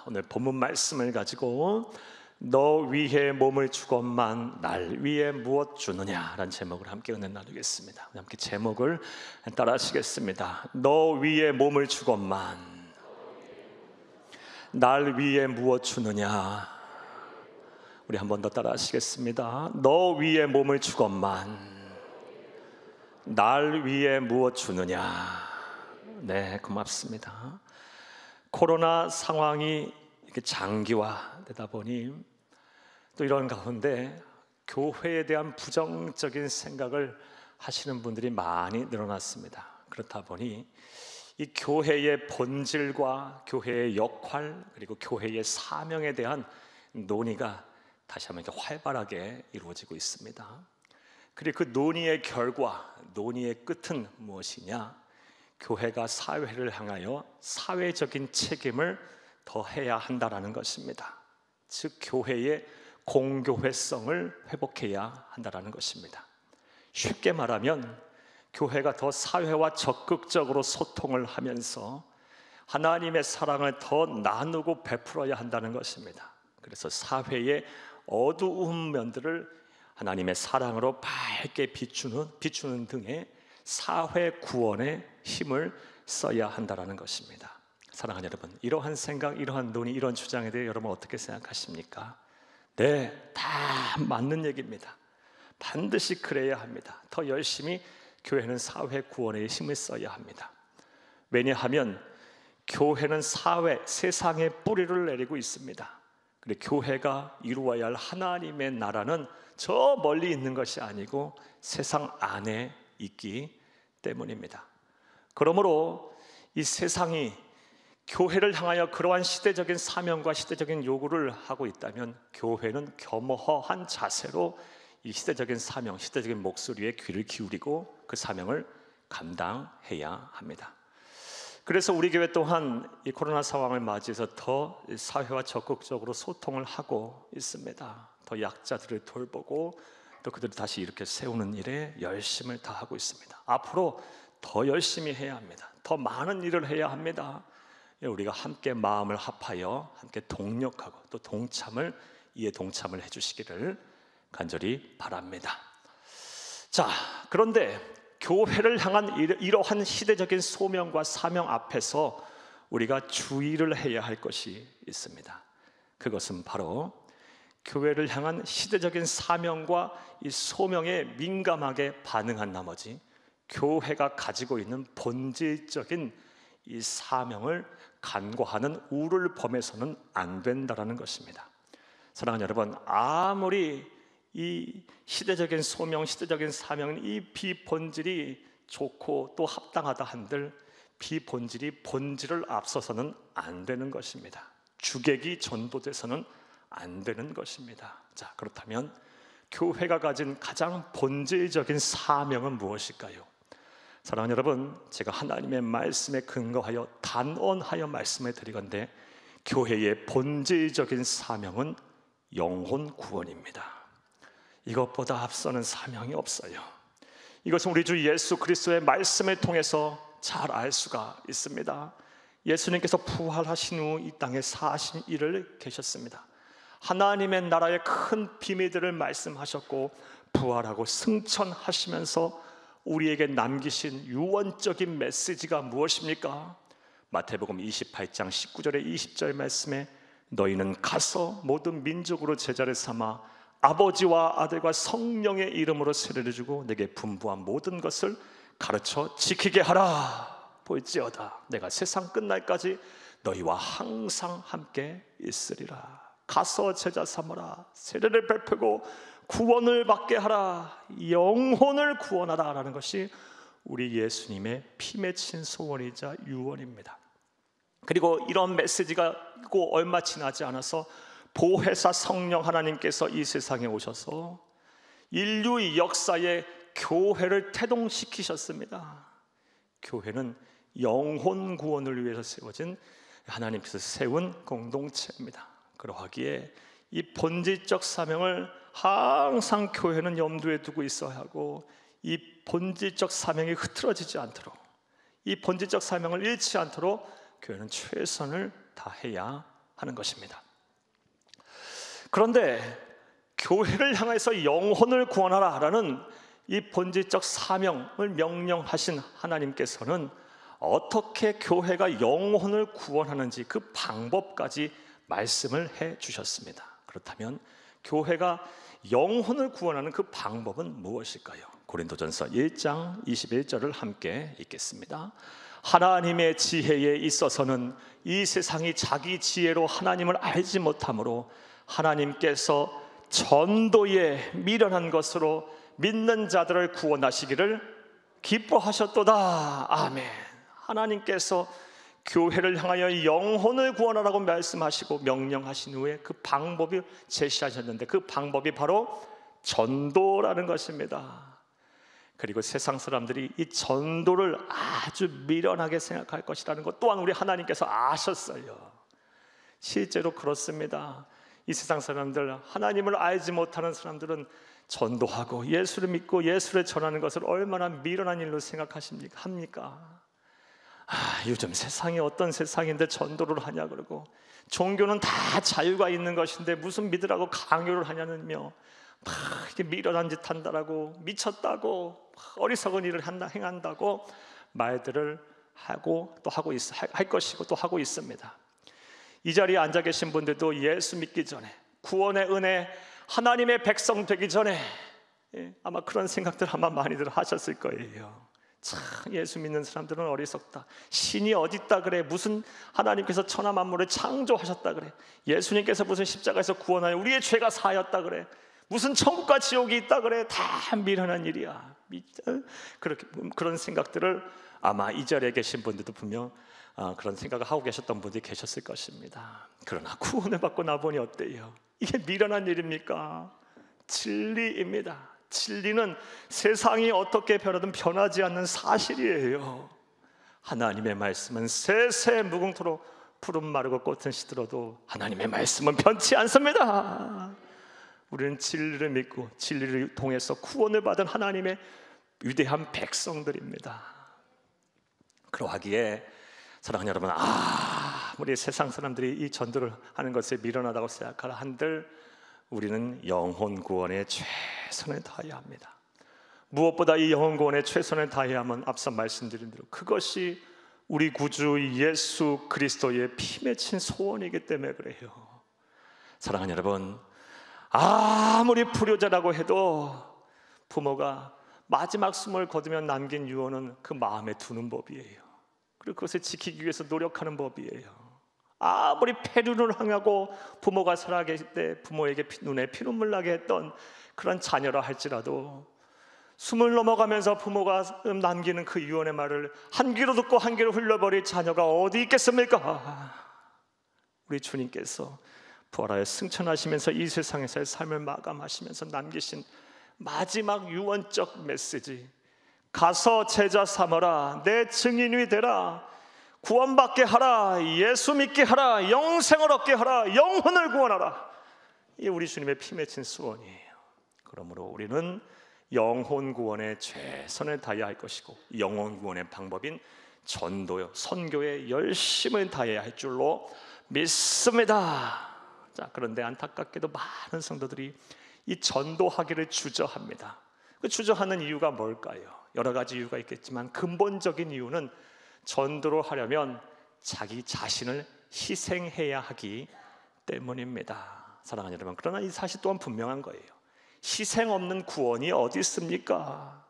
오늘 본문 말씀을 가지고 너 위에 몸을 주건만 날 위에 무엇 주느냐 라는 제목을 함께 은혜 나누겠습니다. 함께 제목을 따라 하시겠습니다. 너 위에 몸을 주건만 날 위에 무엇 주느냐. 우리 한 번 더 따라 하시겠습니다. 너 위에 몸을 주건만 날 위에 무엇 주느냐. 네, 고맙습니다. 코로나 상황이 이렇게 장기화되다 보니 또 이런 가운데 교회에 대한 부정적인 생각을 하시는 분들이 많이 늘어났습니다. 그렇다 보니 이 교회의 본질과 교회의 역할 그리고 교회의 사명에 대한 논의가 다시 한번 이렇게 활발하게 이루어지고 있습니다. 그리고 그 논의의 결과, 논의의 끝은 무엇이냐? 교회가 사회를 향하여 사회적인 책임을 더해야 한다라는 것입니다. 즉 교회의 공교회성을 회복해야 한다라는 것입니다. 쉽게 말하면 교회가 더 사회와 적극적으로 소통을 하면서 하나님의 사랑을 더 나누고 베풀어야 한다는 것입니다. 그래서 사회의 어두운 면들을 하나님의 사랑으로 밝게 비추는 등의 사회 구원에 힘을 써야 한다는 것입니다. 사랑하는 여러분, 이러한 생각, 이러한 논의, 이런 주장에 대해 여러분 어떻게 생각하십니까? 네, 다 맞는 얘기입니다. 반드시 그래야 합니다. 더 열심히 교회는 사회 구원에 힘을 써야 합니다. 왜냐하면 교회는 세상에 뿌리를 내리고 있습니다. 그리고 교회가 이루어야 할 하나님의 나라는 저 멀리 있는 것이 아니고 세상 안에 있기 때문입니다. 그러므로 이 세상이 교회를 향하여 그러한 시대적인 사명과 시대적인 요구를 하고 있다면 교회는 겸허한 자세로 이 시대적인 사명, 시대적인 목소리에 귀를 기울이고 그 사명을 감당해야 합니다. 그래서 우리 교회 또한 이 코로나 상황을 맞이해서 더 사회와 적극적으로 소통을 하고 있습니다. 더 약자들을 돌보고 또 그들을 다시 이렇게 세우는 일에 열심을 다하고 있습니다. 앞으로 더 열심히 해야 합니다. 더 많은 일을 해야 합니다. 우리가 함께 마음을 합하여 함께 동력하고 또 이에 동참을 해주시기를 간절히 바랍니다. 자, 그런데 교회를 향한 이러한 시대적인 소명과 사명 앞에서 우리가 주의를 해야 할 것이 있습니다. 그것은 바로 교회를 향한 시대적인 사명과 이 소명에 민감하게 반응한 나머지 교회가 가지고 있는 본질적인 이 사명을 간과하는 우를 범해서는 안 된다는 것입니다. 사랑하는 여러분, 아무리 이 시대적인 소명, 시대적인 사명은 이 비본질이 좋고 또 합당하다 한들 비본질이 본질을 앞서서는 안 되는 것입니다. 주객이 전도돼서는 안 되는 것입니다. 자, 그렇다면 교회가 가진 가장 본질적인 사명은 무엇일까요? 사랑하는 여러분, 제가 하나님의 말씀에 근거하여 단언하여 말씀을 드리건대 교회의 본질적인 사명은 영혼 구원입니다. 이것보다 앞서는 사명이 없어요. 이것은 우리 주 예수 그리스도의 말씀을 통해서 잘 알 수가 있습니다. 예수님께서 부활하신 후 이 땅에 40일을 계셨습니다. 하나님의 나라의 큰 비밀들을 말씀하셨고 부활하고 승천하시면서 우리에게 남기신 유언적인 메시지가 무엇입니까? 마태복음 28장 19절에 20절 말씀에 너희는 가서 모든 민족으로 제자를 삼아 아버지와 아들과 성령의 이름으로 세례를 주고 내게 분부한 모든 것을 가르쳐 지키게 하라. 볼지어다 내가 세상 끝날까지 너희와 항상 함께 있으리라. 가서 제자 삼으라. 세례를 베푸고 구원을 받게 하라. 영혼을 구원하라 라는 것이 우리 예수님의 피 맺힌 소원이자 유언입니다. 그리고 이런 메시지가 있고 얼마 지나지 않아서 보혜사 성령 하나님께서 이 세상에 오셔서 인류의 역사에 교회를 태동시키셨습니다. 교회는 영혼 구원을 위해서 세워진 하나님께서 세운 공동체입니다. 그러하기에 이 본질적 사명을 항상 교회는 염두에 두고 있어야 하고 이 본질적 사명이 흐트러지지 않도록 이 본질적 사명을 잃지 않도록 교회는 최선을 다해야 하는 것입니다. 그런데 교회를 향해서 영혼을 구원하라라는 이 본질적 사명을 명령하신 하나님께서는 어떻게 교회가 영혼을 구원하는지 그 방법까지 말씀을 해 주셨습니다. 그렇다면 교회가 영혼을 구원하는 그 방법은 무엇일까요? 고린도전서 1장 21절을 함께 읽겠습니다. 하나님의 지혜에 있어서는 이 세상이 자기 지혜로 하나님을 알지 못하므로 하나님께서 전도에 미련한 것으로 믿는 자들을 구원하시기를 기뻐하셨도다. 아멘. 하나님께서 교회를 향하여 영혼을 구원하라고 말씀하시고 명령하신 후에 그 방법을 제시하셨는데 그 방법이 바로 전도라는 것입니다. 그리고 세상 사람들이 이 전도를 아주 미련하게 생각할 것이라는 것 또한 우리 하나님께서 아셨어요. 실제로 그렇습니다. 이 세상 사람들, 하나님을 알지 못하는 사람들은 전도하고 예수를 믿고 예수를 전하는 것을 얼마나 미련한 일로 합니까? 요즘 세상이 어떤 세상인데 전도를 하냐 그러고, 종교는 다 자유가 있는 것인데 무슨 믿으라고 강요를 하냐면요, 막 이렇게 미련한 짓 한다라고, 미쳤다고, 어리석은 일을 행한다고 말들을 하고 또 하고 할 것이고 또 하고 있습니다. 이 자리에 앉아 계신 분들도 예수 믿기 전에, 구원의 은혜, 하나님의 백성 되기 전에 아마 그런 생각들 아마 많이들 하셨을 거예요. 참, 예수 믿는 사람들은 어리석다. 신이 어디 있다 그래? 무슨 하나님께서 천하 만물을 창조하셨다 그래? 예수님께서 무슨 십자가에서 구원하여 우리의 죄가 사하였다 그래? 무슨 천국과 지옥이 있다 그래? 다 미련한 일이야. 그렇게 그런 생각들을 아마 이 자리에 계신 분들도 분명 그런 생각을 하고 계셨던 분들이 계셨을 것입니다. 그러나 구원을 받고 나보니 어때요? 이게 미련한 일입니까? 진리입니다. 진리는 세상이 어떻게 변하든 변하지 않는 사실이에요. 하나님의 말씀은 세세 무궁토록 푸른 마르고 꽃은 시들어도 하나님의 말씀은 변치 않습니다. 우리는 진리를 믿고 진리를 통해서 구원을 받은 하나님의 위대한 백성들입니다. 그러하기에 사랑하는 여러분, 우리 세상 사람들이 이 전도를 하는 것에 미련하다고 생각할 한들 우리는 영혼 구원에 최선을 다해야 합니다. 무엇보다 이 영혼 구원에 최선을 다해야만 앞서 말씀드린 대로 그것이 우리 구주 예수 그리스도의 피 맺힌 소원이기 때문에 그래요. 사랑하는 여러분, 아무리 불효자라고 해도 부모가 마지막 숨을 거두며 남긴 유언은 그 마음에 두는 법이에요. 그리고 그것을 지키기 위해서 노력하는 법이에요. 아무리 폐륜을 행하고 부모가 살아계실 때 부모에게 눈에 피눈물 나게 했던 그런 자녀라 할지라도 숨을 넘어가면서 부모가 남기는 그 유언의 말을 한 귀로 듣고 한 귀로 흘려버릴 자녀가 어디 있겠습니까? 우리 주님께서 부활하여 승천하시면서 이 세상에서의 삶을 마감하시면서 남기신 마지막 유언적 메시지, 가서 제자 삼아라, 내 증인이 되라, 구원받게 하라, 예수 믿게 하라, 영생을 얻게 하라, 영혼을 구원하라. 이게 우리 주님의 피 맺힌 소원이에요. 그러므로 우리는 영혼 구원에 최선을 다해야 할 것이고 영혼 구원의 방법인 전도요, 선교에 열심을 다해야 할 줄로 믿습니다. 자, 그런데 안타깝게도 많은 성도들이 이 전도하기를 주저합니다. 그 주저하는 이유가 뭘까요? 여러 가지 이유가 있겠지만 근본적인 이유는 전도를 하려면 자기 자신을 희생해야 하기 때문입니다. 사랑하는 여러분, 그러나 이 사실 또한 분명한 거예요. 희생 없는 구원이 어디 있습니까?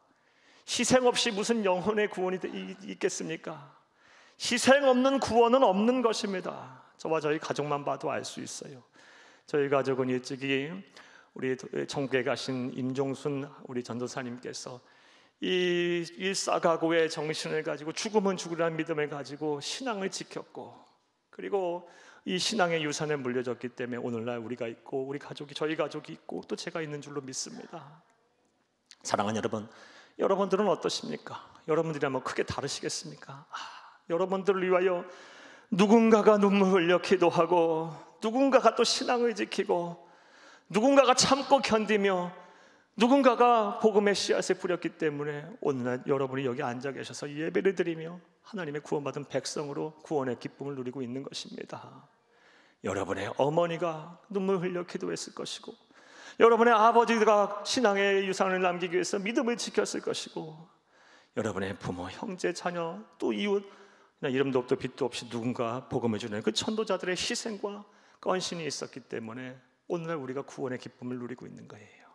희생 없이 무슨 영혼의 구원이 있겠습니까? 희생 없는 구원은 없는 것입니다. 저와 저희 가족만 봐도 알 수 있어요. 저희 가족은 일찍이 우리 천국에 가신 임종순 우리 전도사님께서 이 일사각오의 정신을 가지고 죽으면 죽으라는 믿음을 가지고 신앙을 지켰고, 그리고 이 신앙의 유산을 물려줬기 때문에 오늘날 우리가 있고 우리 가족이, 저희 가족이 있고 또 제가 있는 줄로 믿습니다. 사랑하는 여러분, 여러분들은 어떠십니까? 여러분들이 아마 크게 다르시겠습니까? 여러분들을 위하여 누군가가 눈물 흘려 기도하고, 누군가가 또 신앙을 지키고, 누군가가 참고 견디며, 누군가가 복음의 씨앗을 뿌렸기 때문에 오늘날 여러분이 여기 앉아 계셔서 예배를 드리며 하나님의 구원받은 백성으로 구원의 기쁨을 누리고 있는 것입니다. 여러분의 어머니가 눈물 흘려 기도했을 것이고, 여러분의 아버지가 신앙의 유산을 남기기 위해서 믿음을 지켰을 것이고, 여러분의 부모, 형제, 자녀, 또 이웃, 이름도 없고 빛도 없이 누군가 복음을 주는 그 전도자들의 희생과 헌신이 있었기 때문에 오늘날 우리가 구원의 기쁨을 누리고 있는 거예요.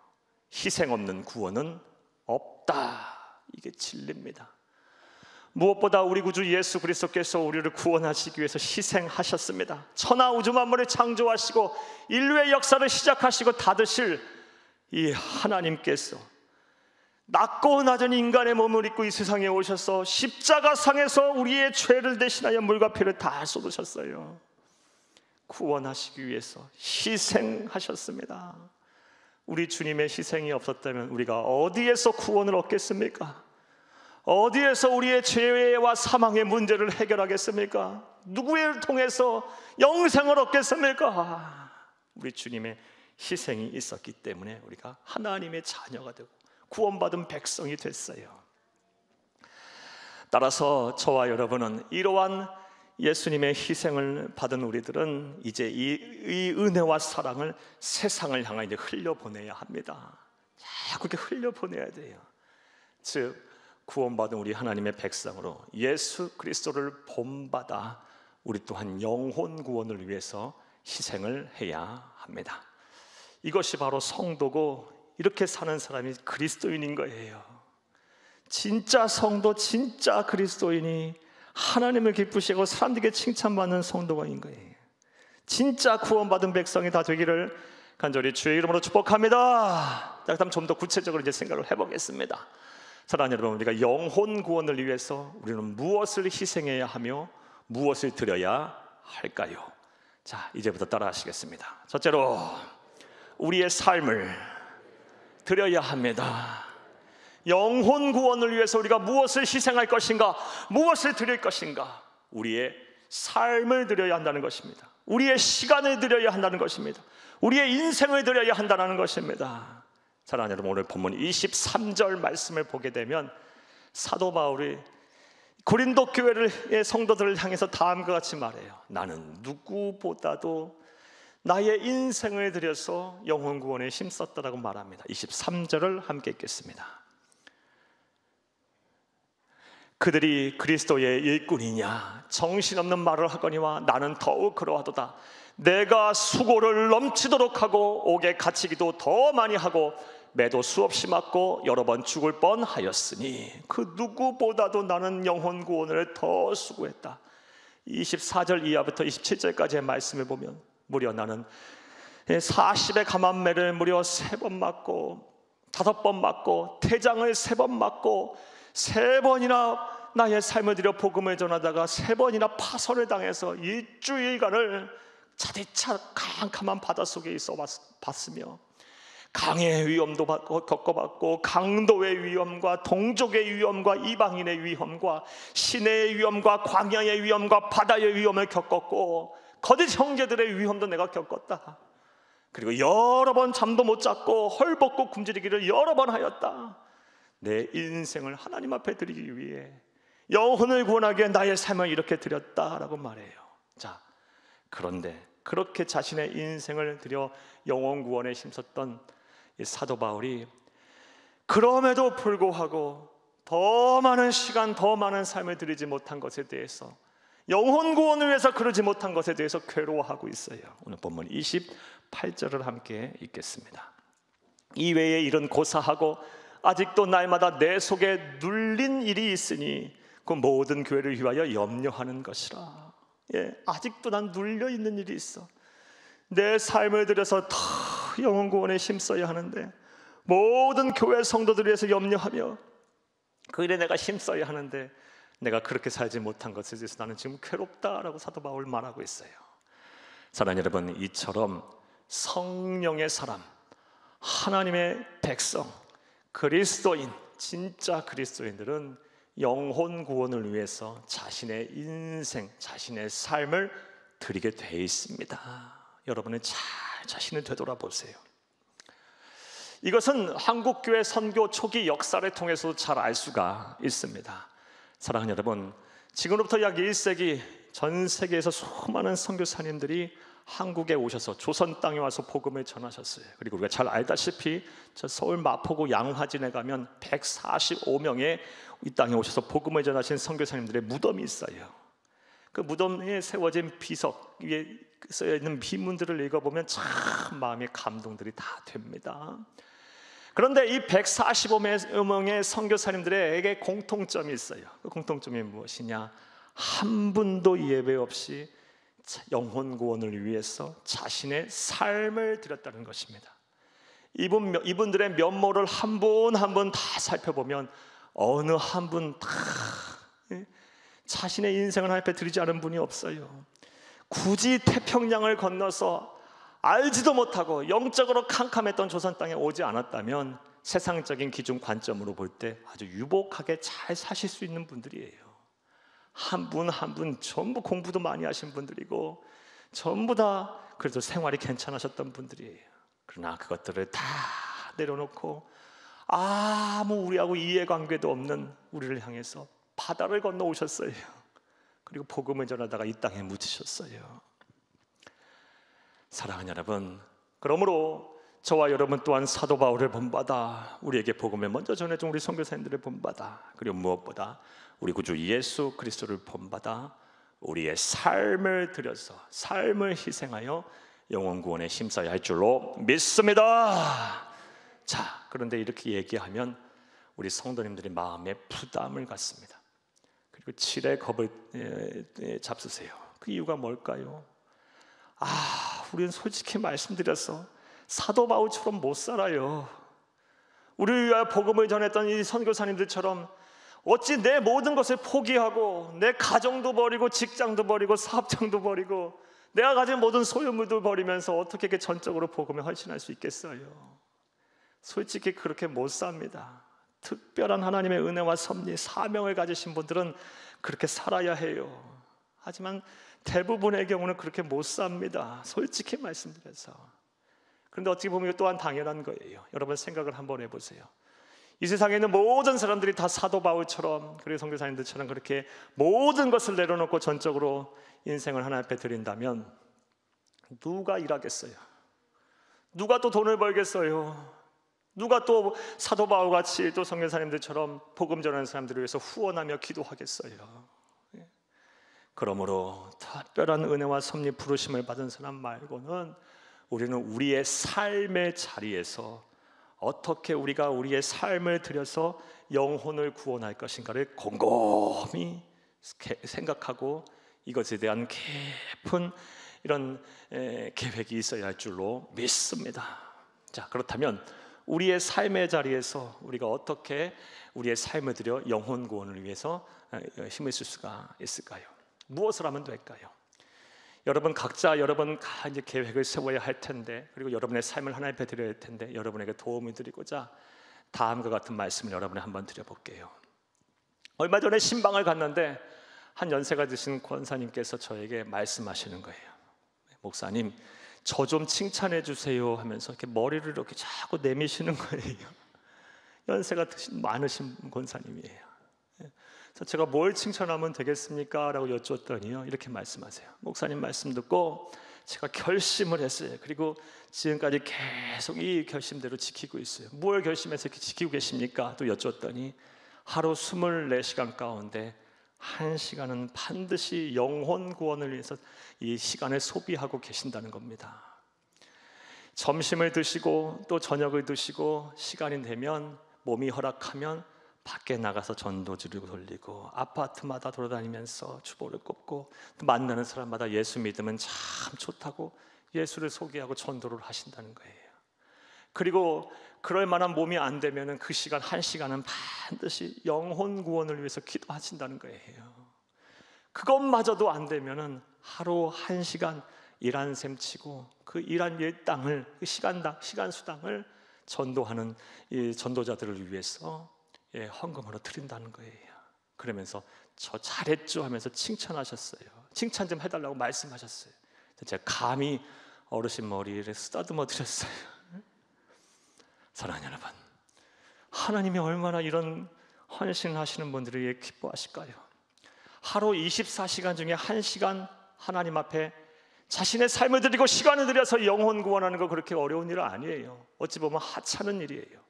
희생 없는 구원은 없다, 이게 진리입니다. 무엇보다 우리 구주 예수 그리스도께서 우리를 구원하시기 위해서 희생하셨습니다. 천하 우주 만물을 창조하시고 인류의 역사를 시작하시고 닫으실 이 하나님께서 낮고 낮은 인간의 몸을 입고 이 세상에 오셔서 십자가상에서 우리의 죄를 대신하여 물과 피를 다 쏟으셨어요. 구원하시기 위해서 희생하셨습니다. 우리 주님의 희생이 없었다면 우리가 어디에서 구원을 얻겠습니까? 어디에서 우리의 죄와 사망의 문제를 해결하겠습니까? 누구를 통해서 영생을 얻겠습니까? 우리 주님의 희생이 있었기 때문에 우리가 하나님의 자녀가 되고 구원받은 백성이 됐어요. 따라서 저와 여러분은 이러한 예수님의 희생을 받은 우리들은 이제 이 은혜와 사랑을 세상을 향해 이제 흘려보내야 합니다. 자꾸 이렇게 흘려보내야 돼요. 즉 구원받은 우리 하나님의 백성으로 예수 그리스도를 본받아 우리 또한 영혼 구원을 위해서 희생을 해야 합니다. 이것이 바로 성도고 이렇게 사는 사람이 그리스도인인 거예요. 진짜 성도, 진짜 그리스도인이 하나님을 기쁘시고 사람들에게 칭찬받는 성도가인 거예요. 진짜 구원받은 백성이 다 되기를 간절히 주의 이름으로 축복합니다. 자, 그다음 좀 더 구체적으로 이제 생각을 해보겠습니다. 사랑하는 여러분, 우리가 영혼 구원을 위해서 우리는 무엇을 희생해야 하며 무엇을 드려야 할까요? 자, 이제부터 따라 하시겠습니다. 첫째로 우리의 삶을 드려야 합니다. 영혼 구원을 위해서 우리가 무엇을 희생할 것인가, 무엇을 드릴 것인가? 우리의 삶을 드려야 한다는 것입니다. 우리의 시간을 드려야 한다는 것입니다. 우리의 인생을 드려야 한다는 것입니다. 사랑하는 여러분, 오늘 본문 23절 말씀을 보게 되면 사도 바울이 고린도 교회의 성도들을 향해서 다음과 같이 말해요. 나는 누구보다도 나의 인생을 들여서 영혼 구원에 힘썼다라고 말합니다. 23절을 함께 읽겠습니다. 그들이 그리스도의 일꾼이냐 정신없는 말을 하거니와 나는 더욱 그러하도다. 내가 수고를 넘치도록 하고 옥에 갇히기도 더 많이 하고 매도 수없이 맞고 여러 번 죽을 뻔하였으니 그 누구보다도 나는 영혼 구원을 더 수고했다. 24절 이하부터 27절까지의 말씀을 보면 무려 나는 40의 감암매를 무려 3번 맞고 5번 맞고 태장을 3번 맞고 3번이나 나의 삶을 들여 복음을 전하다가 3번이나 파선을 당해서 일주일간을 차디차 캄캄한 바닷속에 있어 봤으며 강의 위험도 겪어봤고 강도의 위험과 동족의 위험과 이방인의 위험과 시내의 위험과 광야의 위험과 바다의 위험을 겪었고 거짓 형제들의 위험도 내가 겪었다. 그리고 여러 번 잠도 못 잤고 헐벗고 굶주리기를 여러 번 하였다. 내 인생을 하나님 앞에 드리기 위해 영혼을 구원하기 위해 나의 삶을 이렇게 드렸다라고 말해요. 자, 그런데 그렇게 자신의 인생을 들여 영혼 구원에 힘썼던 이 사도 바울이 그럼에도 불구하고 더 많은 시간, 더 많은 삶을 드리지 못한 것에 대해서 영혼 구원을 위해서 그러지 못한 것에 대해서 괴로워하고 있어요. 오늘 본문 28절을 함께 읽겠습니다. 이외에 일은 고사하고 아직도 날마다 내 속에 눌린 일이 있으니 그 모든 교회를 위하여 염려하는 것이라. 아직도 난 눌려 있는 일이 있어. 내 삶을 들여서 더 영혼 구원에 힘써야 하는데 모든 교회 성도들을 위해서 염려하며 그 일에 내가 힘써야 하는데 내가 그렇게 살지 못한 것에 대해서 나는 지금 괴롭다라고 사도 바울 말하고 있어요. 사랑하는 여러분, 이처럼 성령의 사람, 하나님의 백성, 그리스도인, 진짜 그리스도인들은 영혼 구원을 위해서 자신의 인생, 자신의 삶을 드리게 돼 있습니다. 여러분은 잘 자신을 되돌아보세요. 이것은 한국교회 선교 초기 역사를 통해서 잘 알 수가 있습니다. 사랑하는 여러분, 지금부터 약 1세기 전 세계에서 수많은 선교사님들이 한국에 오셔서 조선 땅에 와서 복음을 전하셨어요. 그리고 우리가 잘 알다시피 저 서울 마포구 양화진에 가면 145명의 이 땅에 오셔서 복음을 전하신 선교사님들의 무덤이 있어요. 그 무덤에 세워진 비석 위에 쓰여 있는 비문들을 읽어보면 참 마음의 감동들이 다 됩니다. 그런데 이 145명의 선교사님들에게 공통점이 있어요. 그 공통점이 무엇이냐? 한 분도 예외 없이 영혼 구원을 위해서 자신의 삶을 드렸다는 것입니다. 이분들의 면모를 한 분 한 분 다 살펴보면 어느 한 분 다 자신의 인생을 하나님 앞에 드리지 않은 분이 없어요. 굳이 태평양을 건너서 알지도 못하고 영적으로 캄캄했던 조선 땅에 오지 않았다면 세상적인 기준 관점으로 볼 때 아주 유복하게 잘 사실 수 있는 분들이에요. 한 분 한 분 전부 공부도 많이 하신 분들이고 전부 다 그래도 생활이 괜찮으셨던 분들이에요. 그러나 그것들을 다 내려놓고 아무 우리하고 이해관계도 없는 우리를 향해서 바다를 건너 오셨어요. 그리고 복음을 전하다가 이 땅에 묻히셨어요. 사랑하는 여러분, 그러므로 저와 여러분 또한 사도 바울을 본받아 우리에게 복음을 먼저 전해준 우리 선교사님들을 본받아, 그리고 무엇보다 우리 구주 예수 그리스도를 본받아 우리의 삶을 들여서 삶을 희생하여 영혼 구원에 힘써야 할 줄로 믿습니다. 자, 그런데 이렇게 얘기하면 우리 성도님들이 마음에 부담을 갖습니다. 그리고 칠의 겁을 잡수세요. 그 이유가 뭘까요? 우리는 솔직히 말씀드려서 사도 바울처럼 못 살아요. 우리가 복음을 전했던 이 선교사님들처럼 어찌 내 모든 것을 포기하고 내 가정도 버리고 직장도 버리고 사업장도 버리고 내가 가진 모든 소유물도 버리면서 어떻게 이렇게 전적으로 복음에 헌신할 수 있겠어요? 솔직히 그렇게 못 삽니다. 특별한 하나님의 은혜와 섭리, 사명을 가지신 분들은 그렇게 살아야 해요. 하지만 대부분의 경우는 그렇게 못 삽니다. 솔직히 말씀드려서. 그런데 어떻게 보면 이거 또한 당연한 거예요. 여러분 생각을 한번 해보세요. 이 세상에 있는 모든 사람들이 다 사도 바울처럼, 그리고 선교사님들처럼 그렇게 모든 것을 내려놓고 전적으로 인생을 하나님 앞에 드린다면 누가 일하겠어요? 누가 또 돈을 벌겠어요? 누가 또 사도 바울같이 또 선교사님들처럼 복음 전하는 사람들을 위해서 후원하며 기도하겠어요? 그러므로 특별한 은혜와 섭리 부르심을 받은 사람 말고는 우리는 우리의 삶의 자리에서 어떻게 우리가 우리의 삶을 들여서 영혼을 구원할 것인가를 곰곰이 생각하고 이것에 대한 깊은 이런 계획이 있어야 할 줄로 믿습니다. 자, 그렇다면 우리의 삶의 자리에서 우리가 어떻게 우리의 삶을 들여 영혼 구원을 위해서 힘을 쓸 수가 있을까요? 무엇을 하면 될까요? 여러분 각자 여러분 이제 계획을 세워야 할 텐데, 그리고 여러분의 삶을 하나님 앞에 드려야 할 텐데, 여러분에게 도움을 드리고자 다음과 같은 말씀을 여러분에 한번 드려볼게요. 얼마 전에 신방을 갔는데 한 연세가 드신 권사님께서 저에게 말씀하시는 거예요. 목사님, 저 좀 칭찬해 주세요 하면서 이렇게 머리를 이렇게 자꾸 내미시는 거예요. 연세가 많으신 권사님이에요. 그래서 제가 뭘 칭찬하면 되겠습니까? 라고 여쭈었더니요, 이렇게 말씀하세요. 목사님 말씀 듣고 제가 결심을 했어요. 그리고 지금까지 계속 이 결심대로 지키고 있어요. 뭘 결심해서 이렇게 지키고 계십니까? 또 여쭈었더니 하루 24시간 가운데 1시간은 반드시 영혼 구원을 위해서 이 시간을 소비하고 계신다는 겁니다. 점심을 드시고 또 저녁을 드시고 시간이 되면, 몸이 허락하면 밖에 나가서 전도지를 돌리고 아파트마다 돌아다니면서 주보를 꼽고 또 만나는 사람마다 예수 믿으면 참 좋다고 예수를 소개하고 전도를 하신다는 거예요. 그리고 그럴 만한 몸이 안 되면 그 시간 1시간은 반드시 영혼 구원을 위해서 기도하신다는 거예요. 그것마저도 안 되면 하루 1시간 일한 셈 치고 그 일한 일당을, 그 시간 수당을 전도하는 이 전도자들을 위해서 헌금으로 드린다는 거예요. 그러면서 저 잘했죠 하면서 칭찬하셨어요. 칭찬 좀 해달라고 말씀하셨어요. 제가 감히 어르신 머리를 쓰다듬어 드렸어요. 사랑하는 여러분, 하나님이 얼마나 이런 헌신을 하시는 분들에게 기뻐하실까요? 하루 24시간 중에 1시간 하나님 앞에 자신의 삶을 드리고 시간을 들여서 영혼 구원하는 거 그렇게 어려운 일은 아니에요. 어찌 보면 하찮은 일이에요.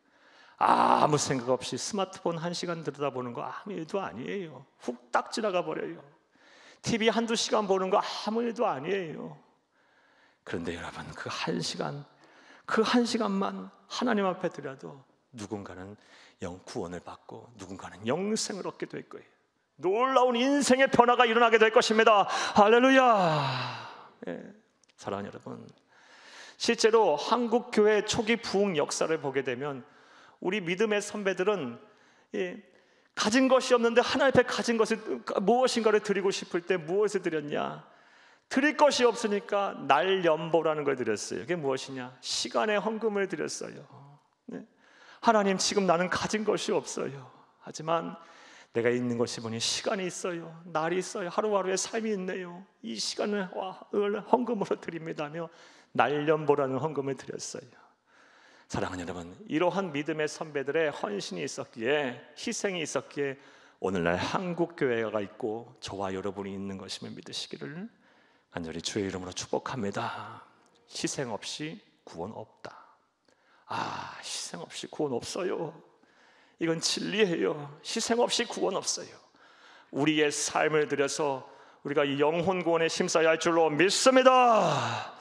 아무 생각 없이 스마트폰 1시간 들여다보는 거 아무 일도 아니에요. 훅딱 지나가 버려요. TV 한두 시간 보는 거 아무 일도 아니에요. 그런데 여러분, 그 1시간만 하나님 앞에 드려도 누군가는 구원을 받고 누군가는 영생을 얻게 될 거예요. 놀라운 인생의 변화가 일어나게 될 것입니다. 할렐루야. 사랑하는 여러분, 실제로 한국 교회 초기 부흥 역사를 보게 되면 우리 믿음의 선배들은 가진 것이 없는데 하나님 앞에 가진 것을 무엇인가를 드리고 싶을 때 무엇을 드렸냐? 드릴 것이 없으니까 날연보라는 걸 드렸어요. 그게 무엇이냐? 시간의 헌금을 드렸어요. 하나님, 지금 나는 가진 것이 없어요. 하지만 내가 있는 것이 뭐니? 시간이 있어요. 날이 있어요. 하루하루의 삶이 있네요. 이 시간을 헌금으로 드립니다며 날연보라는 헌금을 드렸어요. 사랑하는 여러분, 이러한 믿음의 선배들의 헌신이 있었기에, 희생이 있었기에 오늘날 한국교회가 있고 저와 여러분이 있는 것임을 믿으시기를 간절히 주의 이름으로 축복합니다. 희생 없이 구원 없다. 희생 없이 구원 없어요. 이건 진리예요. 희생 없이 구원 없어요. 우리의 삶을 들여서 우리가 이 영혼 구원에 힘써야 할 줄로 믿습니다.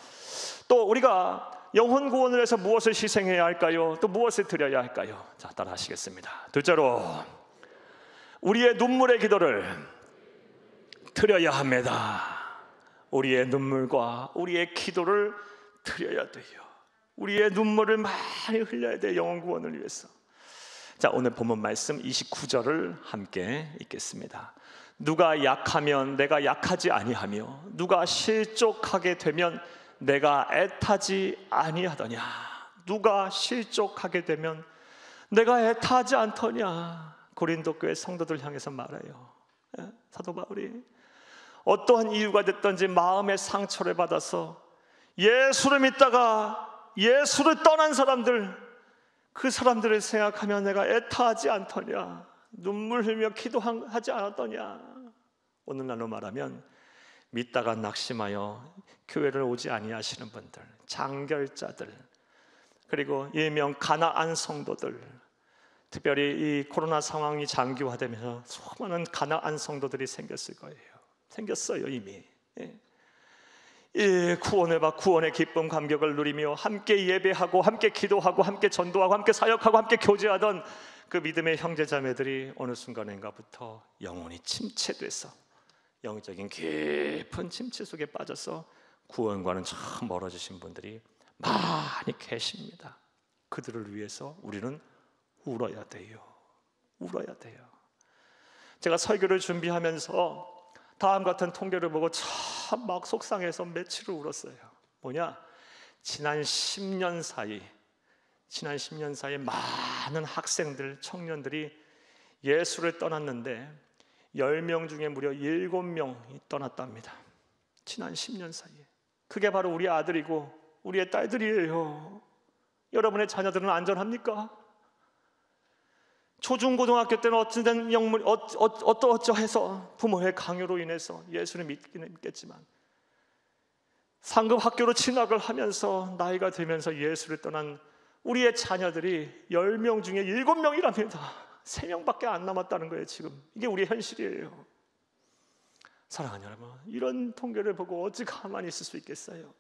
또 우리가 영혼 구원을 위해서 무엇을 희생해야 할까요? 또 무엇을 드려야 할까요? 자, 따라 하시겠습니다. 둘째로, 우리의 눈물의 기도를 드려야 합니다. 우리의 눈물과 우리의 기도를 드려야 돼요. 우리의 눈물을 많이 흘려야 돼요. 영혼 구원을 위해서. 자, 오늘 본문 말씀 29절을 함께 읽겠습니다. 누가 약하면 내가 약하지 아니하며 누가 실족하게 되면 내가 애타지 아니하더냐. 누가 실족하게 되면 내가 애타지 않더냐. 고린도 교회 성도들 향해서 말해요. 사도 바울이 어떠한 이유가 됐든지 마음의 상처를 받아서 예수를 믿다가 예수를 떠난 사람들, 그 사람들을 생각하면 내가 애타하지 않더냐. 눈물 흘며 기도하지 않았더냐. 오늘날로 말하면 믿다가 낙심하여 교회를 오지 아니하시는 분들, 장결자들, 그리고 일명 가나안 성도들, 특별히 이 코로나 상황이 장기화되면서 수많은 가나안 성도들이 생겼을 거예요. 생겼어요 이미. 구원을 받고 구원의 기쁨 감격을 누리며 함께 예배하고 함께 기도하고 함께 전도하고 함께 사역하고 함께 교제하던 그 믿음의 형제자매들이 어느 순간인가부터 영혼이 침체돼서 영적인 깊은 침체 속에 빠져서 구원과는 참 멀어지신 분들이 많이 계십니다. 그들을 위해서 우리는 울어야 돼요. 울어야 돼요. 제가 설교를 준비하면서 다음 같은 통계를 보고 참 막 속상해서 며칠을 울었어요. 뭐냐? 지난 10년 사이 많은 학생들, 청년들이 예수를 떠났는데 10명 중에 무려 7명이 떠났답니다. 지난 10년 사이에. 그게 바로 우리 아들이고 우리의 딸들이에요. 여러분의 자녀들은 안전합니까? 초중고등학교 때는 어찌된 영물 어떠어쩌해서 부모의 강요로 인해서 예수를 믿기는 믿겠지만 상급 학교로 진학을 하면서 나이가 들면서 예수를 떠난 우리의 자녀들이 10명 중에 7명이랍니다. 3명밖에 안 남았다는 거예요. 지금 이게 우리의 현실이에요. 사랑하는 여러분, 이런 통계를 보고 어찌 가만히 있을 수 있겠어요?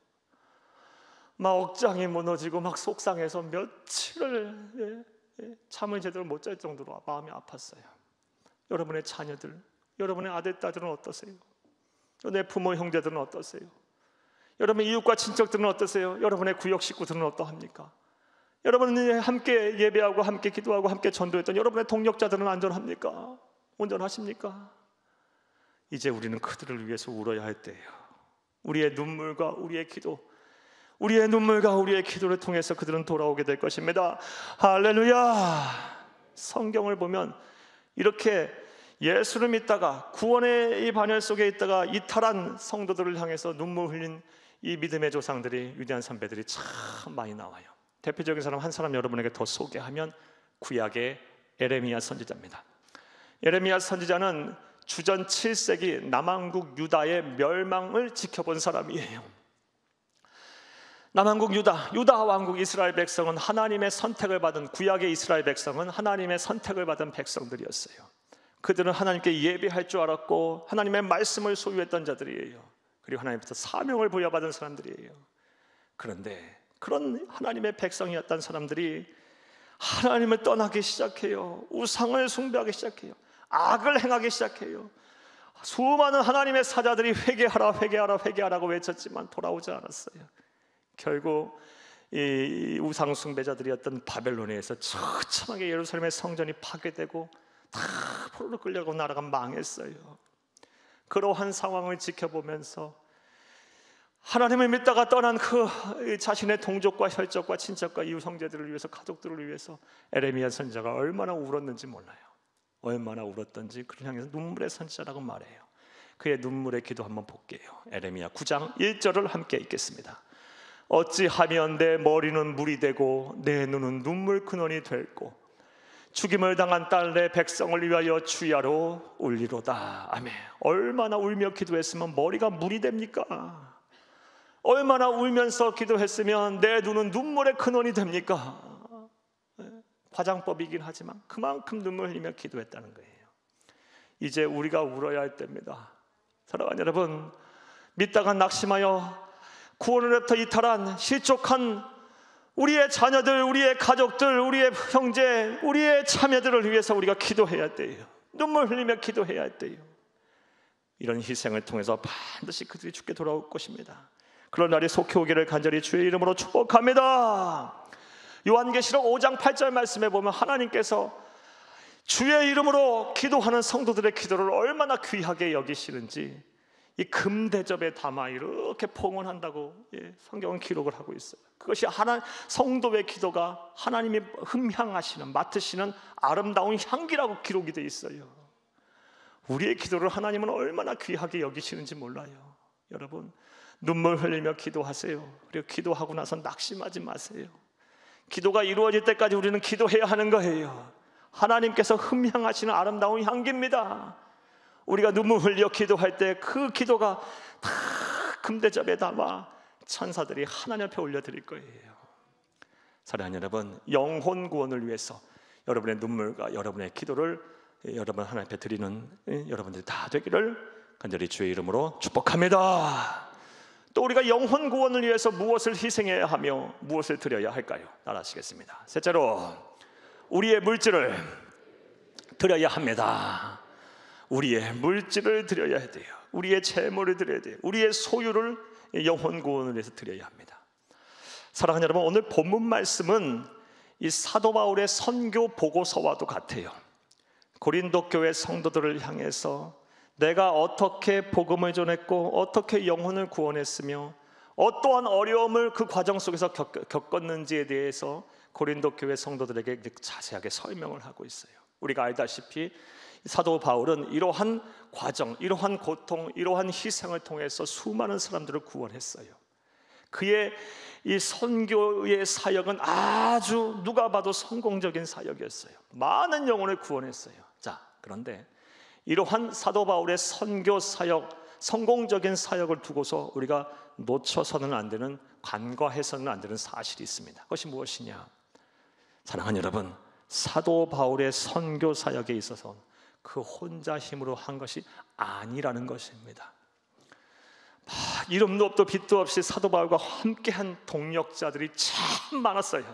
막 억장이 무너지고 막 속상해서 며칠을 잠을 제대로 못 잘 정도로 마음이 아팠어요. 여러분의 자녀들, 여러분의 아들, 딸들은 어떠세요? 내 부모, 형제들은 어떠세요? 여러분의 이웃과 친척들은 어떠세요? 여러분의 구역 식구들은 어떠합니까? 여러분이 함께 예배하고 함께 기도하고 함께 전도했던 여러분의 동력자들은 안전합니까? 온전하십니까? 이제 우리는 그들을 위해서 울어야 할 때예요. 우리의 눈물과 우리의 기도, 우리의 눈물과 우리의 기도를 통해서 그들은 돌아오게 될 것입니다. 할렐루야. 성경을 보면 이렇게 예수를 믿다가 구원의 이 반열 속에 있다가 이탈한 성도들을 향해서 눈물 흘린 이 믿음의 조상들이, 위대한 선배들이 참 많이 나와요. 대표적인 사람 한 사람 여러분에게 더 소개하면 구약의 예레미야 선지자입니다. 예레미야 선지자는 주전 7세기 남왕국 유다의 멸망을 지켜본 사람이에요. 남한국 유다 왕국 이스라엘 백성은 하나님의 선택을 받은, 구약의 이스라엘 백성은 하나님의 선택을 받은 백성들이었어요. 그들은 하나님께 예배할 줄 알았고 하나님의 말씀을 소유했던 자들이에요. 그리고 하나님부터 사명을 부여받은 사람들이에요. 그런데 그런 하나님의 백성이었던 사람들이 하나님을 떠나기 시작해요. 우상을 숭배하기 시작해요. 악을 행하기 시작해요. 수많은 하나님의 사자들이 회개하라고 외쳤지만 돌아오지 않았어요. 결국 이 우상 숭배자들이었던 바벨론에서 처참하게 예루살렘의 성전이 파괴되고 다 포로로 끌려가고 나라가 망했어요. 그러한 상황을 지켜보면서 하나님을 믿다가 떠난 그 자신의 동족과 혈족과 친척과 이웃 형제들을 위해서, 가족들을 위해서 에레미야 선지자가 얼마나 울었는지 몰라요. 얼마나 울었던지 그를 향해서 눈물의 선지자라고 말해요. 그의 눈물의 기도 한번 볼게요. 에레미야 9장 1절을 함께 읽겠습니다. 어찌하면 내 머리는 물이 되고 내 눈은 눈물 근원이 될고 죽임을 당한 딸 내 백성을 위하여 주야로 울리로다. 아멘. 얼마나 울며 기도했으면 머리가 물이 됩니까? 얼마나 울면서 기도했으면 내 눈은 눈물의 근원이 됩니까? 과장법이긴 하지만 그만큼 눈물 흘리며 기도했다는 거예요. 이제 우리가 울어야 할 때입니다. 사랑하는 여러분, 믿다가 낙심하여 구원으로부터 이탈한 실족한 우리의 자녀들, 우리의 가족들, 우리의 형제, 우리의 자매들을 위해서 우리가 기도해야 돼요. 눈물 흘리며 기도해야 할 때요. 이런 희생을 통해서 반드시 그들이 죽게 돌아올 것입니다. 그런 날이 속히 오기를 간절히 주의 이름으로 축복합니다. 요한계시록 5장 8절 말씀에 보면 하나님께서 주의 이름으로 기도하는 성도들의 기도를 얼마나 귀하게 여기시는지 이 금대접에 담아 이렇게 봉헌한다고 성경은 기록을 하고 있어요. 그것이 성도의 기도가 하나님이 흠향하시는, 맡으시는 아름다운 향기라고 기록이 되어 있어요. 우리의 기도를 하나님은 얼마나 귀하게 여기시는지 몰라요. 여러분, 눈물 흘리며 기도하세요. 그리고 기도하고 나서 낙심하지 마세요. 기도가 이루어질 때까지 우리는 기도해야 하는 거예요. 하나님께서 흠향하시는 아름다운 향기입니다. 우리가 눈물 흘려 기도할 때 그 기도가 다 금대접에 담아 천사들이 하나님 앞에 올려드릴 거예요. 사랑하는 여러분, 영혼 구원을 위해서 여러분의 눈물과 여러분의 기도를 여러분 하나님 앞에 드리는 여러분들이 다 되기를 간절히 주의 이름으로 축복합니다. 또 우리가 영혼 구원을 위해서 무엇을 희생해야 하며 무엇을 드려야 할까요? 따라하시겠습니다. 셋째로, 우리의 물질을 드려야 합니다. 우리의 물질을 드려야 돼요. 우리의 재물을 드려야 돼요. 우리의 소유를 영혼 구원을 위해서 드려야 합니다. 사랑하는 여러분, 오늘 본문 말씀은 이 사도 바울의 선교 보고서와도 같아요. 고린도 교회 성도들을 향해서 내가 어떻게 복음을 전했고 어떻게 영혼을 구원했으며 어떠한 어려움을 그 과정 속에서 겪었는지에 대해서 고린도 교회 성도들에게 자세하게 설명을 하고 있어요. 우리가 알다시피 사도 바울은 이러한 과정, 이러한 고통, 이러한 희생을 통해서 수많은 사람들을 구원했어요. 그의 이 선교의 사역은 아주 누가 봐도 성공적인 사역이었어요. 많은 영혼을 구원했어요. 자, 그런데 이러한 사도 바울의 선교 사역, 성공적인 사역을 두고서 우리가 놓쳐서는 안 되는, 간과해서는 안 되는 사실이 있습니다. 그것이 무엇이냐? 사랑하는 여러분, 사도 바울의 선교 사역에 있어서 그 혼자 힘으로 한 것이 아니라는 것입니다. 이름도 없도 빛도 없이 사도 바울과 함께한 동력자들이 참 많았어요.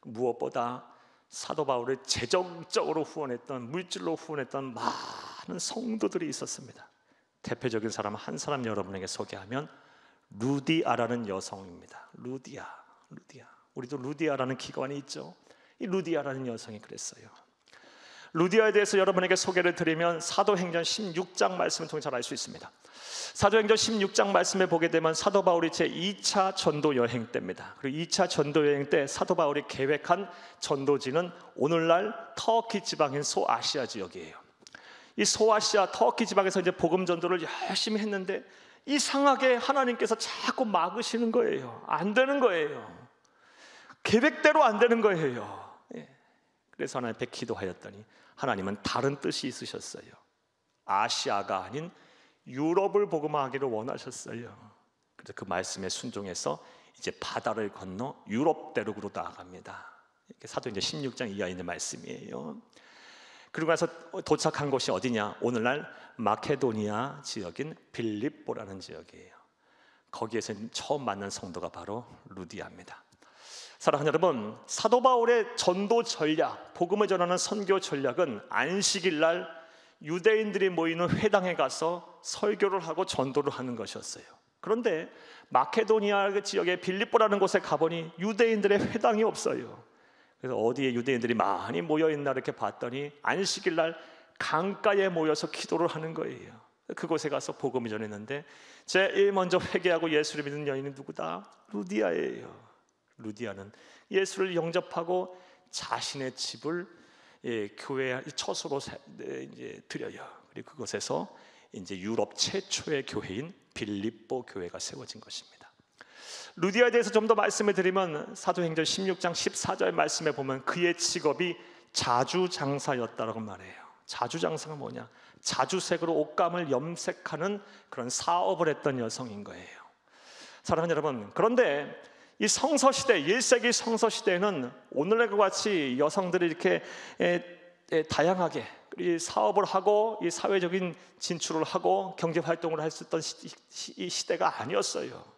무엇보다 사도 바울을 재정적으로 후원했던, 물질로 후원했던 많은 성도들이 있었습니다. 대표적인 사람 한 사람 여러분에게 소개하면 루디아라는 여성입니다. 루디아. 우리도 루디아라는 기관이 있죠. 이 루디아라는 여성이 그랬어요. 루디아에 대해서 여러분에게 소개를 드리면 사도행전 16장 말씀을 통해 잘 알 수 있습니다. 사도행전 16장 말씀에 보게 되면 사도 바울이 제2차 전도 여행 때입니다. 그리고 2차 전도 여행 때 사도 바울이 계획한 전도지는 오늘날 터키 지방인 소아시아 지역이에요. 이 소아시아 터키 지방에서 이제 복음 전도를 열심히 했는데 이상하게 하나님께서 자꾸 막으시는 거예요. 안 되는 거예요. 계획대로 안 되는 거예요. 그래서 하나님 앞에 기도하였더니 하나님은 다른 뜻이 있으셨어요. 아시아가 아닌 유럽을 복음화하기를 원하셨어요. 그래서 그 말씀에 순종해서 이제 바다를 건너 유럽 대륙으로 나아갑니다. 이게 사도행전 16장 이하에 있는 말씀이에요. 그리고 나서 도착한 곳이 어디냐? 오늘날 마케도니아 지역인 빌립보라는 지역이에요. 거기에서 처음 만난 성도가 바로 루디아입니다. 사랑하는 여러분, 사도 바울의 전도 전략, 복음을 전하는 선교 전략은 안식일 날 유대인들이 모이는 회당에 가서 설교를 하고 전도를 하는 것이었어요. 그런데 마케도니아 지역의 빌립보라는 곳에 가보니 유대인들의 회당이 없어요. 그래서 어디에 유대인들이 많이 모여있나 이렇게 봤더니 안식일 날 강가에 모여서 기도를 하는 거예요. 그곳에 가서 복음을 전했는데 제일 먼저 회개하고 예수를 믿는 여인은 누구다? 루디아예요. 루디아는 예수를 영접하고 자신의 집을 교회 처소로 이제 드려요. 그리고 그곳에서 이제 유럽 최초의 교회인 빌립보 교회가 세워진 것입니다. 루디아에 대해서 좀 더 말씀을 드리면 사도행전 16장 14절 말씀에 보면 그의 직업이 자주장사였다라고 말해요. 자주장사가 뭐냐? 자주색으로 옷감을 염색하는 그런 사업을 했던 여성인 거예요. 사랑하는 여러분, 그런데 이 성서시대, 1세기 성서시대에는 오늘과 같이 여성들이 이렇게 다양하게 이 사업을 하고 이 사회적인 진출을 하고 경제활동을 할 수 있던 이 시대가 아니었어요.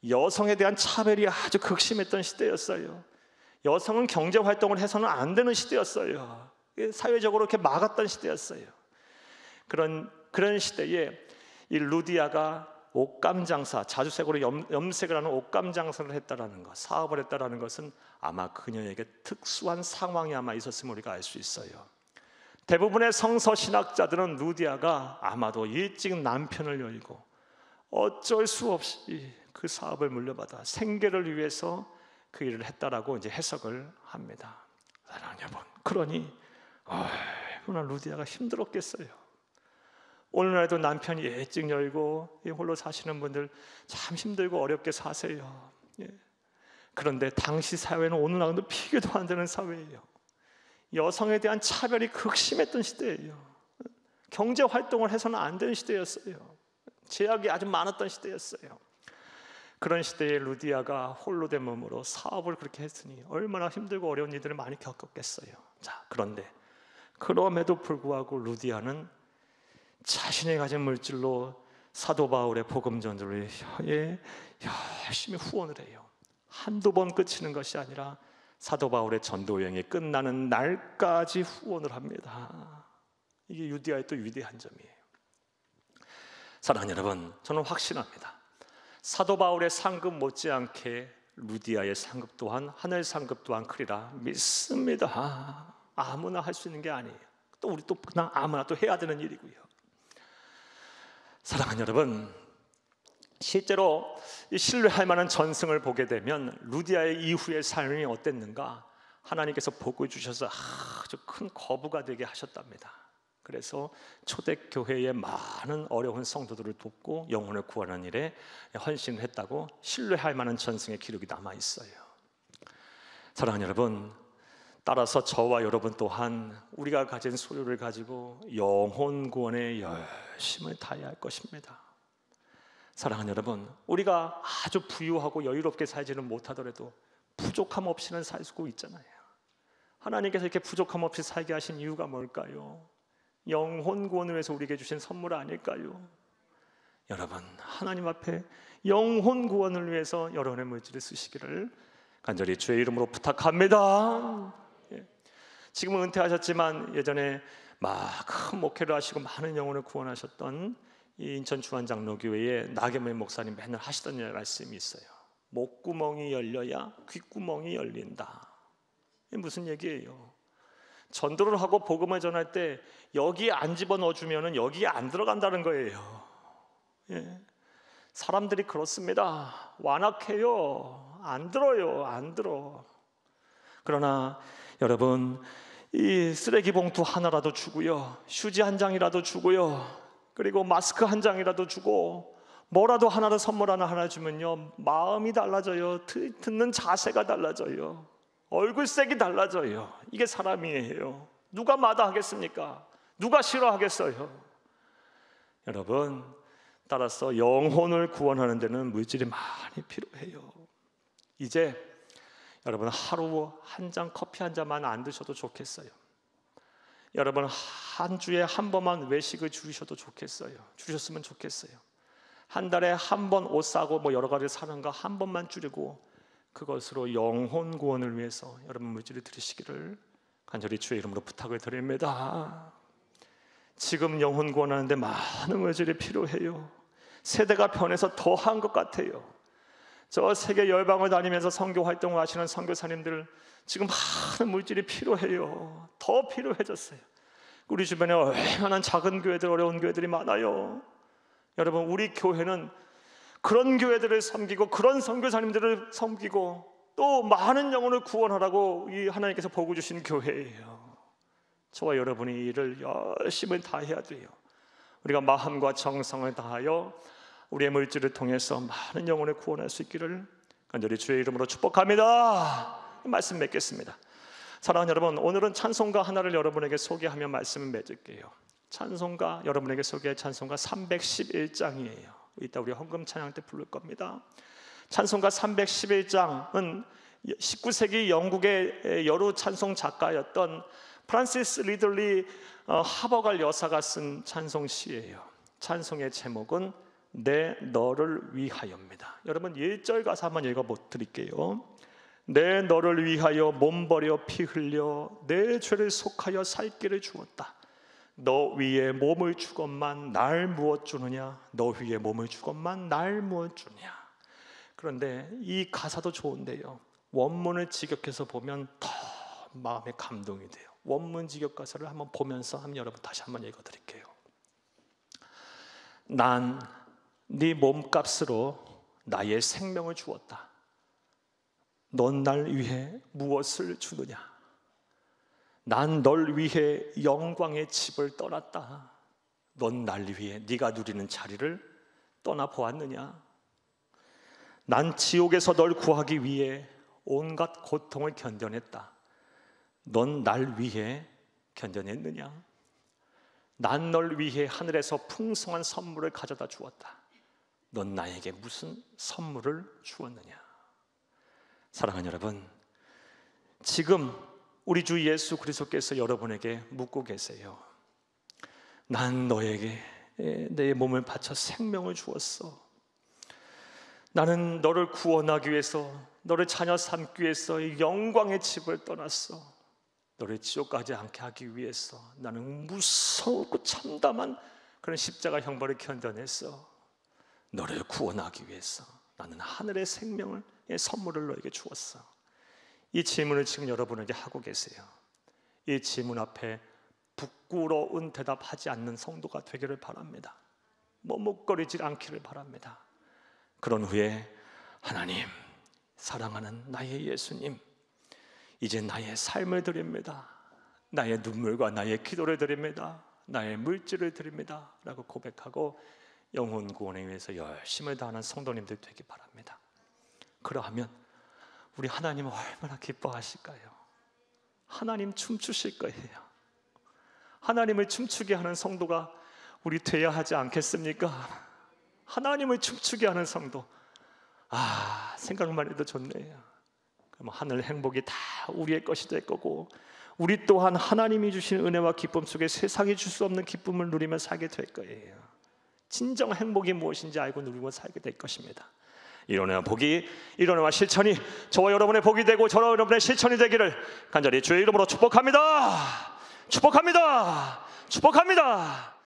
여성에 대한 차별이 아주 극심했던 시대였어요. 여성은 경제활동을 해서는 안 되는 시대였어요. 사회적으로 이렇게 막았던 시대였어요. 그런 시대에 이 루디아가 옷감 장사, 자주색으로 염색을 하는 옷감 장사를 했다라는 것, 사업을 했다라는 것은 아마 그녀에게 특수한 상황이 아마 있었음을 우리가 알 수 있어요. 대부분의 성서 신학자들은 루디아가 아마도 일찍 남편을 여의고 어쩔 수 없이 그 사업을 물려받아 생계를 위해서 그 일을 했다라고 이제 해석을 합니다. 사랑하는 여러분, 그러니 얼마나 루디아가 힘들었겠어요. 오늘날도 남편이 일찍 열고 홀로 사시는 분들 참 힘들고 어렵게 사세요. 그런데 당시 사회는 오늘날도 비교도 안 되는 사회예요. 여성에 대한 차별이 극심했던 시대예요. 경제 활동을 해서는 안 되는 시대였어요. 제약이 아주 많았던 시대였어요. 그런 시대에 루디아가 홀로 된 몸으로 사업을 그렇게 했으니 얼마나 힘들고 어려운 일들을 많이 겪었겠어요. 자, 그런데 그럼에도 불구하고 루디아는 자신이 가진 물질로 사도 바울의 복음 전도를 열심히 후원을 해요. 한두 번 그치는 것이 아니라 사도 바울의 전도 여행이 끝나는 날까지 후원을 합니다. 이게 루디아의 또 위대한 점이에요. 사랑하는 여러분, 저는 확신합니다. 사도 바울의 상급 못지않게 루디아의 상급 또한 하늘 상급 또한 크리라 믿습니다. 아무나 할 수 있는 게 아니에요. 또 우리 또 그냥 아무나 또 해야 되는 일이고요. 사랑하는 여러분, 실제로 신뢰할 만한 전승을 보게 되면 루디아의 이후의 삶이 어땠는가? 하나님께서 복을 주셔서 아주 큰 거부가 되게 하셨답니다. 그래서 초대교회의 많은 어려운 성도들을 돕고 영혼을 구하는 일에 헌신을 했다고 신뢰할 만한 전승의 기록이 남아 있어요. 사랑하는 여러분, 따라서 저와 여러분 또한 우리가 가진 소유를 가지고 영혼 구원에 열심을 다해야 할 것입니다. 사랑하는 여러분, 우리가 아주 부유하고 여유롭게 살지는 못하더라도 부족함 없이는 살 수 있잖아요. 하나님께서 이렇게 부족함 없이 살게 하신 이유가 뭘까요? 영혼 구원을 위해서 우리에게 주신 선물 아닐까요? 여러분, 하나님 앞에 영혼 구원을 위해서 여러분의 물질을 쓰시기를 간절히 주의 이름으로 부탁합니다. 지금은 은퇴하셨지만 예전에 큰 목회를 하시고 많은 영혼을 구원하셨던 이 인천 주안장로교회의 나경민 목사님 맨날 하시던 말씀이 있어요. 목구멍이 열려야 귓구멍이 열린다. 이게 무슨 얘기예요? 전도를 하고 복음을 전할 때 여기에 안 집어넣어주면 여기에 안 들어간다는 거예요. 사람들이 그렇습니다. 완악해요. 안 들어요. 안 들어. 그러나 여러분, 이 쓰레기 봉투 하나라도 주고요, 휴지 한 장이라도 주고요, 그리고 마스크 한 장이라도 주고 뭐라도 하나도 선물 하나 주면요, 마음이 달라져요. 듣는 자세가 달라져요. 얼굴색이 달라져요. 이게 사람이에요. 누가 마다하겠습니까? 누가 싫어하겠어요? 여러분, 따라서 영혼을 구원하는 데는 물질이 많이 필요해요. 이제 여러분 하루 한 잔 커피 한 잔만 안 드셔도 좋겠어요. 여러분 한 주에 한 번만 외식을 줄이셔도 좋겠어요. 줄이셨으면 좋겠어요. 한 달에 한 번 옷 사고 뭐 여러 가지 사는 거 한 번만 줄이고 그것으로 영혼 구원을 위해서 여러분 물질을 드리시기를 간절히 주의 이름으로 부탁을 드립니다. 지금 영혼 구원하는데 많은 물질이 필요해요. 세대가 변해서 더한 것 같아요. 저 세계 열방을 다니면서 선교 활동을 하시는 선교사님들 지금 많은 물질이 필요해요. 더 필요해졌어요. 우리 주변에 얼마나 작은 교회들, 어려운 교회들이 많아요. 여러분 우리 교회는 그런 교회들을 섬기고 그런 선교사님들을 섬기고 또 많은 영혼을 구원하라고 이 하나님께서 복을 주신 교회예요. 저와 여러분이 이 일을 열심히 다해야 돼요. 우리가 마음과 정성을 다하여 우리의 물질을 통해서 많은 영혼을 구원할 수 있기를 간절히 주의 이름으로 축복합니다. 말씀 맺겠습니다. 사랑하는 여러분, 오늘은 찬송가 하나를 여러분에게 소개하며 말씀을 맺을게요. 찬송가, 여러분에게 소개할 찬송가 311장이에요. 이따 우리 헌금 찬양 때 부를 겁니다. 찬송가 311장은 19세기 영국의 여루 찬송 작가였던 프란시스 리들리 하버갈 여사가 쓴 찬송시예요. 찬송의 제목은 내 너를 위하여입니다. 여러분 1절 가사 한번 읽어드릴게요. 내 너를 위하여 몸 버려 피 흘려 내 죄를 속하여 살 길을 주었다. 너 위에 몸을 주건만 날 무엇 주느냐. 너 위에 몸을 주건만 날 무엇 주냐. 그런데 이 가사도 좋은데요, 원문을 직역해서 보면 더 마음에 감동이 돼요. 원문 직역 가사를 한번 보면서 한번 여러분 다시 한번 읽어드릴게요. 난 네 몸값으로 나의 생명을 주었다. 넌 날 위해 무엇을 주느냐. 난 널 위해 영광의 집을 떠났다. 넌 날 위해 네가 누리는 자리를 떠나보았느냐. 난 지옥에서 널 구하기 위해 온갖 고통을 견뎌냈다. 넌 날 위해 견뎌냈느냐. 난 널 위해 하늘에서 풍성한 선물을 가져다 주었다. 넌 나에게 무슨 선물을 주었느냐. 사랑하는 여러분, 지금 우리 주 예수 그리스도께서 여러분에게 묻고 계세요. 난 너에게 내 몸을 바쳐 생명을 주었어. 나는 너를 구원하기 위해서, 너를 자녀 삼기 위해서 영광의 집을 떠났어. 너를 지옥 가지 않게 하기 위해서 나는 무서웠고 참담한 그런 십자가 형벌을 견뎌냈어. 너를 구원하기 위해서 나는 하늘의 생명을 선물을 너에게 주었어. 이 질문을 지금 여러분에게 하고 계세요. 이 질문 앞에 부끄러운 대답하지 않는 성도가 되기를 바랍니다. 머뭇거리지 않기를 바랍니다. 그런 후에 하나님, 사랑하는 나의 예수님, 이제 나의 삶을 드립니다. 나의 눈물과 나의 기도를 드립니다. 나의 물질을 드립니다 라고 고백하고 영혼 구원에 위해서 열심을 다하는 성도님들 되기 바랍니다. 그러하면 우리 하나님은 얼마나 기뻐하실까요? 하나님 춤추실 거예요. 하나님을 춤추게 하는 성도가 우리 되어야 하지 않겠습니까? 하나님을 춤추게 하는 성도, 생각만 해도 좋네요. 그럼 하늘 행복이 다 우리의 것이 될 거고, 우리 또한 하나님이 주신 은혜와 기쁨 속에 세상이 줄 수 없는 기쁨을 누리며 살게 될 거예요. 진정 행복이 무엇인지 알고 누리고 살게 될 것입니다. 이런 은혜와 실천이 저와 여러분의 복이 되고 저와 여러분의 실천이 되기를 간절히 주의 이름으로 축복합니다. 축복합니다. 축복합니다.